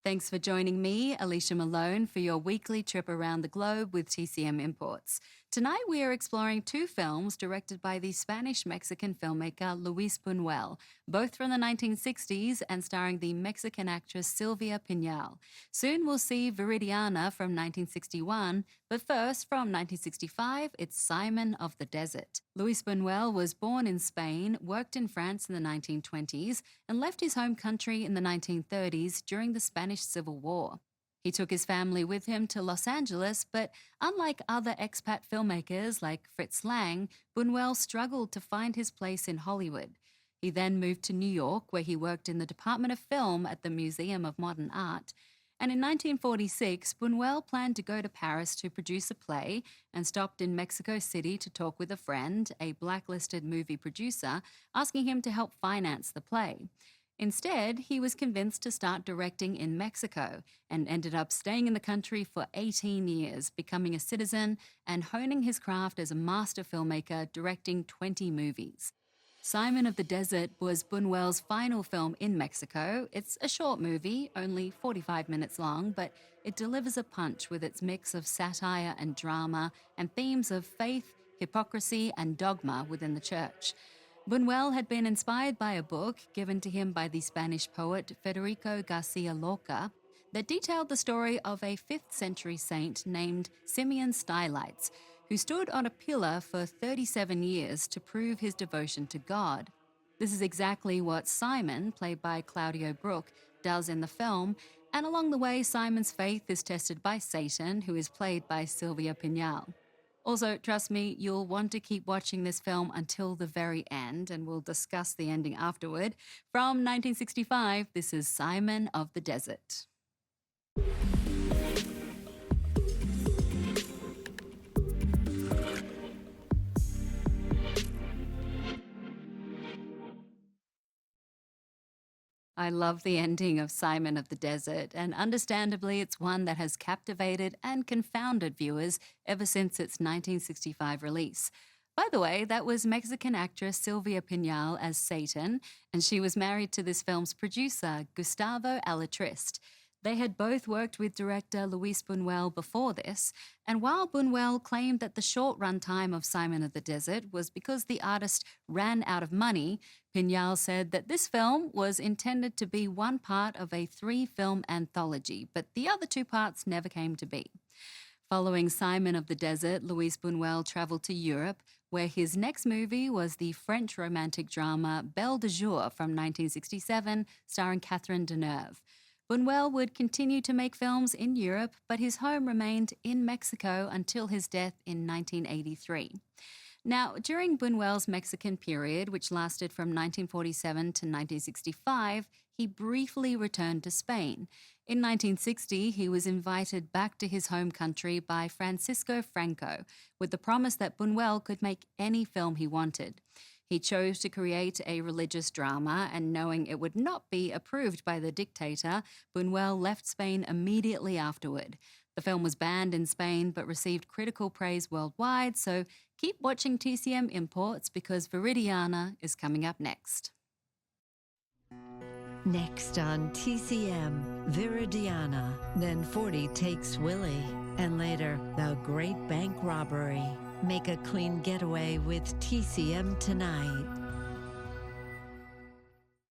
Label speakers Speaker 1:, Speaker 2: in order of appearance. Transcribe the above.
Speaker 1: Thanks for joining me, Alicia Malone, for your weekly trip around the globe with TCM Imports. Tonight we are exploring two films directed by the Spanish-Mexican filmmaker Luis Buñuel, both from the 1960s and starring the Mexican actress Silvia Pinal. Soon we'll see Viridiana from 1961, but first, from 1965, it's Simon of the Desert. Luis Buñuel was born in Spain, worked in France in the 1920s, and left his home country in the 1930s during the Spanish Civil War. He took his family with him to Los Angeles, but unlike other expat filmmakers like Fritz Lang, Buñuel struggled to find his place in Hollywood. He then moved to New York, where he worked in the Department of Film at the Museum of Modern Art. And in 1946, Buñuel planned to go to Paris to produce a play and stopped in Mexico City to talk with a friend, a blacklisted movie producer, asking him to help finance the play. Instead, he was convinced to start directing in Mexico and ended up staying in the country for 18 years, becoming a citizen and honing his craft as a master filmmaker, directing 20 movies. Simon of the Desert was Buñuel's final film in Mexico. It's a short movie, only 45 minutes long, but it delivers a punch with its mix of satire and drama and themes of faith, hypocrisy, and dogma within the church. Buñuel had been inspired by a book given to him by the Spanish poet Federico Garcia Lorca that detailed the story of a 5th century saint named Simeon Stylites, who stood on a pillar for 37 years to prove his devotion to God. This is exactly what Simon, played by Claudio Brook, does in the film, and along the way Simon's faith is tested by Satan, who is played by Silvia Pinal. Also, trust me, you'll want to keep watching this film until the very end, and we'll discuss the ending afterward. From 1965, this is Simon of the Desert. I love the ending of Simon of the Desert, and understandably, it's one that has captivated and confounded viewers ever since its 1965 release. By the way, that was Mexican actress Silvia Pinal as Satan, and she was married to this film's producer, Gustavo Alatriste. They had both worked with director Luis Buñuel before this, and while Buñuel claimed that the short runtime of Simon of the Desert was because the artist ran out of money, Pinal said that this film was intended to be one part of a 3-film anthology, but the other 2 parts never came to be. Following Simon of the Desert, Luis Buñuel traveled to Europe, where his next movie was the French romantic drama Belle de Jour from 1967, starring Catherine Deneuve. Buñuel would continue to make films in Europe, but his home remained in Mexico until his death in 1983. Now, during Buñuel's Mexican period, which lasted from 1947 to 1965, he briefly returned to Spain. In 1960, he was invited back to his home country by Francisco Franco, with the promise that Buñuel could make any film he wanted. He chose to create a religious drama, and knowing it would not be approved by the dictator, Buñuel left Spain immediately afterward. The film was banned in Spain but received critical praise worldwide, so keep watching TCM Imports because Viridiana is coming up next.
Speaker 2: Next on TCM, Viridiana, then 40 Takes Willie, and later, The Great Bank Robbery. Make a clean getaway with TCM tonight.